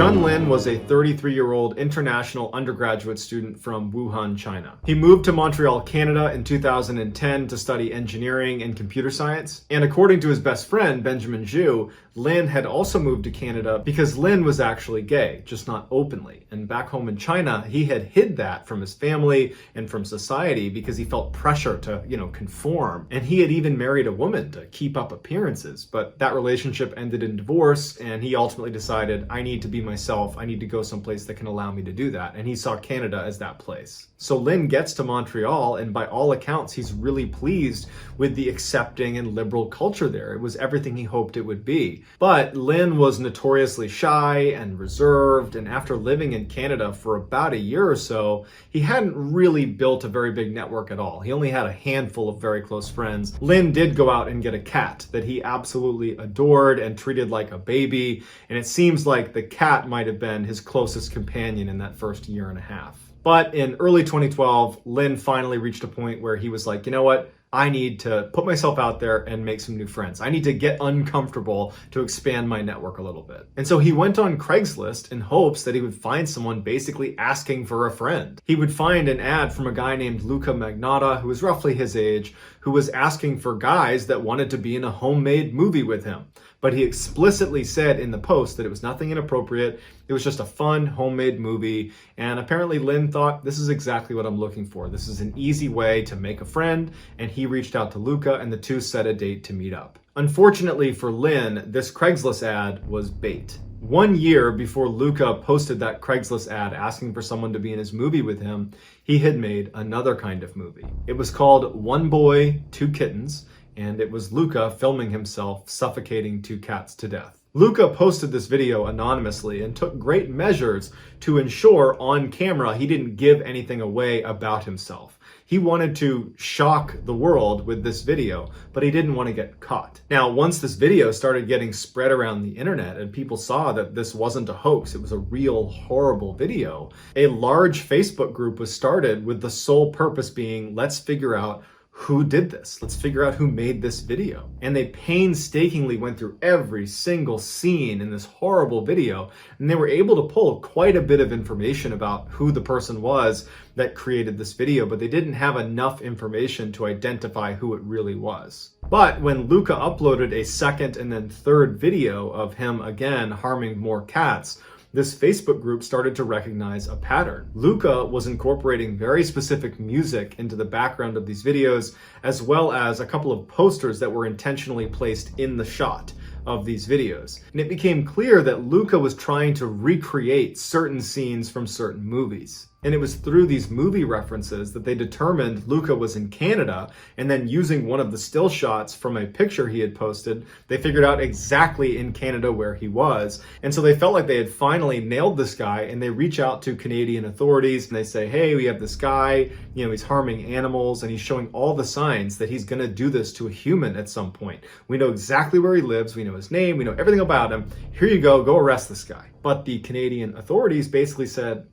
Jun Lin was a 33-year-old international undergraduate student from Wuhan, China. He moved to Montreal, Canada in 2010 to study engineering and computer science. And according to his best friend, Benjamin Zhu, Lin had also moved to Canada because Lin was actually gay, just not openly. And back home in China, he had hid that from his family and from society because he felt pressure to, conform. And he had even married a woman to keep up appearances. But that relationship ended in divorce, and he ultimately decided, I need to be myself. I need to go someplace that can allow me to do that. And he saw Canada as that place. So Lin gets to Montreal, and by all accounts, he's really pleased with the accepting and liberal culture there. It was everything he hoped it would be. But Lin was notoriously shy and reserved, and after living in Canada for about a year or so, he hadn't really built a very big network at all. He only had a handful of very close friends. Lin did go out and get a cat that he absolutely adored and treated like a baby, and it seems like the cat might have been his closest companion in that first year and a half. But in early 2012, Lin finally reached a point where he was like, you know what? I need to put myself out there and make some new friends. I need to get uncomfortable to expand my network a little bit. And so he went on Craigslist in hopes that he would find someone basically asking for a friend. He would find an ad from a guy named Luca Magnotta, who was roughly his age, who was asking for guys that wanted to be in a homemade movie with him. But he explicitly said in the post that it was nothing inappropriate. It was just a fun homemade movie. And apparently Lin thought, this is exactly what I'm looking for. This is an easy way to make a friend. And he reached out to Luca, and the two set a date to meet up. Unfortunately for Lin, this Craigslist ad was bait. 1 year before Luca posted that Craigslist ad asking for someone to be in his movie with him, he had made another kind of movie. It was called One Boy, Two Kittens, and it was Luca filming himself suffocating two cats to death. Luca posted this video anonymously and took great measures to ensure on camera he didn't give anything away about himself. He wanted to shock the world with this video, but he didn't want to get caught. Now, once this video started getting spread around the internet and people saw that this wasn't a hoax, it was a real horrible video, a large Facebook group was started with the sole purpose being, let's figure out who did this. Let's figure out who made this video. And they painstakingly went through every single scene in this horrible video, and they were able to pull quite a bit of information about who the person was that created this video, but they didn't have enough information to identify who it really was. But when Luca uploaded a second and then third video of him again harming more cats, this Facebook group started to recognize a pattern. Luca was incorporating very specific music into the background of these videos, as well as a couple of posters that were intentionally placed in the shot of these videos. And it became clear that Luca was trying to recreate certain scenes from certain movies. And it was through these movie references that they determined Luca was in Canada, and then using one of the still shots from a picture he had posted, they figured out exactly in Canada where he was. And so they felt like they had finally nailed this guy, and they reach out to Canadian authorities and they say, hey, we have this guy, he's harming animals, and he's showing all the signs that he's gonna do this to a human at some point. We know exactly where he lives, we know his name, we know everything about him. Here you go arrest this guy. But the Canadian authorities basically said,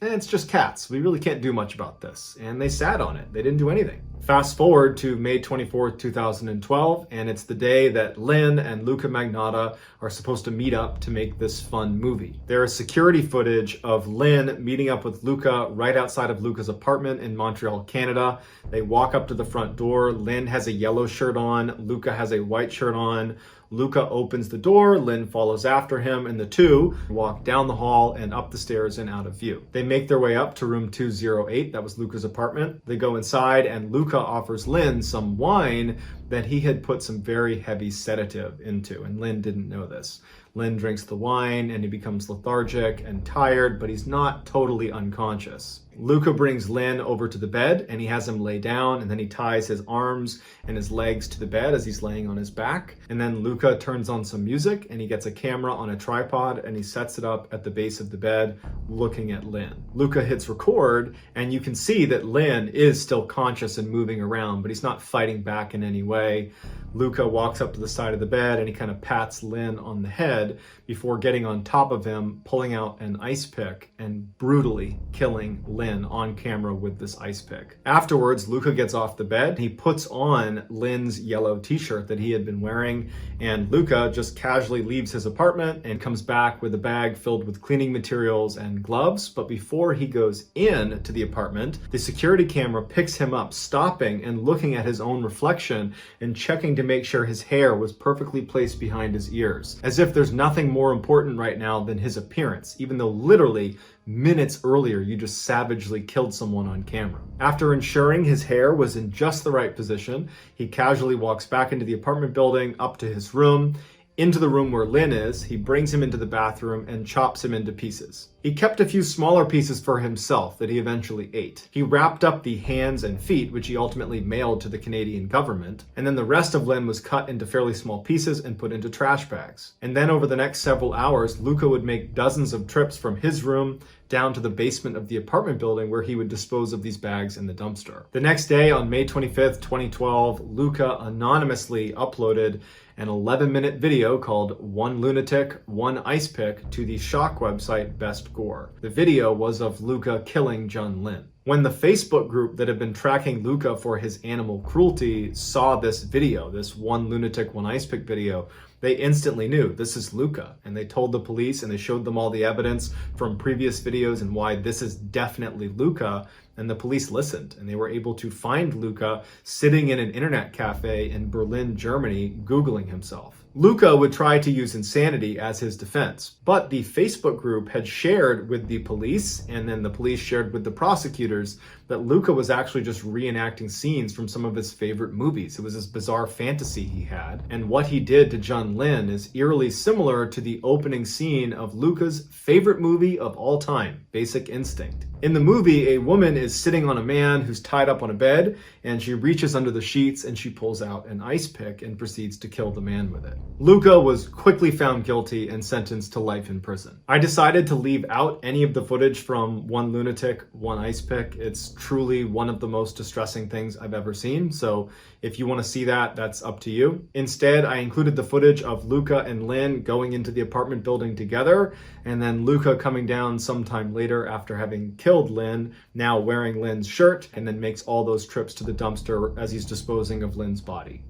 it's just cats. We really can't do much about this. And they sat on it. They didn't do anything. Fast forward to May 24th, 2012, and it's the day that Lin and Luca Magnotta are supposed to meet up to make this fun movie. There is security footage of Lin meeting up with Luca right outside of Luca's apartment in Montreal, Canada. They walk up to the front door. Lin has a yellow shirt on. Luca has a white shirt on. Luca opens the door, Lin follows after him, and the two walk down the hall and up the stairs and out of view. They make their way up to room 208, that was Luca's apartment. They go inside, and Luca offers Lin some wine that he had put some very heavy sedative into, and Lin didn't know this. Lin drinks the wine and he becomes lethargic and tired, but he's not totally unconscious. Luca brings Lin over to the bed and he has him lay down, and then he ties his arms and his legs to the bed as he's laying on his back. And then Luca turns on some music and he gets a camera on a tripod and he sets it up at the base of the bed looking at Lin. Luca hits record and you can see that Lin is still conscious and moving around, but he's not fighting back in any way. Luca walks up to the side of the bed and he kind of pats Lynn on the head before getting on top of him, pulling out an ice pick and brutally killing Lynn on camera with this ice pick. Afterwards, Luca gets off the bed. He puts on Lynn's yellow t-shirt that he had been wearing, and Luca just casually leaves his apartment and comes back with a bag filled with cleaning materials and gloves. But before he goes in to the apartment, the security camera picks him up, stopping and looking at his own reflection and checking to make sure his hair was perfectly placed behind his ears, as if there's nothing more important right now than his appearance, even though literally minutes earlier you just savagely killed someone on camera. After ensuring his hair was in just the right position, he casually walks back into the apartment building, up to his room, into the room where Lynn is. He brings him into the bathroom and chops him into pieces. He kept a few smaller pieces for himself that he eventually ate. He wrapped up the hands and feet, which he ultimately mailed to the Canadian government, and then the rest of Lynn was cut into fairly small pieces and put into trash bags. And then over the next several hours, Luca would make dozens of trips from his room down to the basement of the apartment building where he would dispose of these bags in the dumpster. The next day, on May 25th, 2012, Luca anonymously uploaded an 11-minute video called One Lunatic, One Ice Pick to the shock website Best Gore. The video was of Luca killing Jun Lin. When the Facebook group that had been tracking Luca for his animal cruelty saw this video, this One Lunatic, One Ice Pick video, they instantly knew this is Luca, and they told the police and they showed them all the evidence from previous videos and why this is definitely Luca. And the police listened, and they were able to find Luca sitting in an internet cafe in Berlin, Germany, Googling himself. Luca would try to use insanity as his defense, but the Facebook group had shared with the police, and then the police shared with the prosecutors, that Luca was actually just reenacting scenes from some of his favorite movies. It was this bizarre fantasy he had, and what he did to Jun Lin is eerily similar to the opening scene of Luca's favorite movie of all time, Basic Instinct. In the movie, a woman is sitting on a man who's tied up on a bed, and she reaches under the sheets and she pulls out an ice pick and proceeds to kill the man with it. Luca was quickly found guilty and sentenced to life in prison. I decided to leave out any of the footage from One Lunatic, One Ice Pick. It's truly one of the most distressing things I've ever seen, so if you want to see that, that's up to you. Instead, I included the footage of Luca and Lynn going into the apartment building together, and then Luca coming down sometime later after having killed Lynn, now wearing Lynn's shirt, and then makes all those trips to the dumpster as he's disposing of Lynn's body.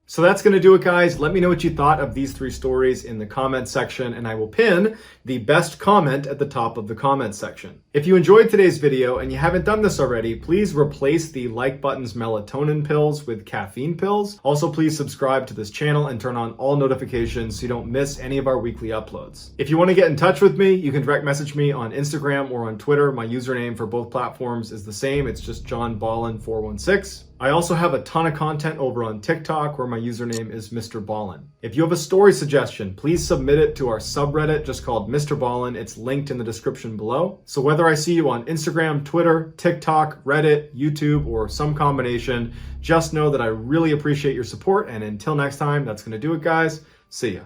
So that's going to do it, guys. Let me know what you thought of these 3 stories in the comment section, and I will pin the best comment at the top of the comment section. If you enjoyed today's video and you haven't done this already, please replace the like button's melatonin pills with caffeine pills. Also, please subscribe to this channel and turn on all notifications so you don't miss any of our weekly uploads. If you want to get in touch with me, you can direct message me on Instagram or on Twitter. My username for both platforms is the same. It's just JohnBallen416. I also have a ton of content over on TikTok where my username is MrBallen. If you have a story suggestion, please submit it to our subreddit just called MrBallen. It's linked in the description below. So whether I see you on Instagram, Twitter, TikTok, Reddit, YouTube, or some combination, just know that I really appreciate your support. And until next time, that's going to do it, guys. See ya.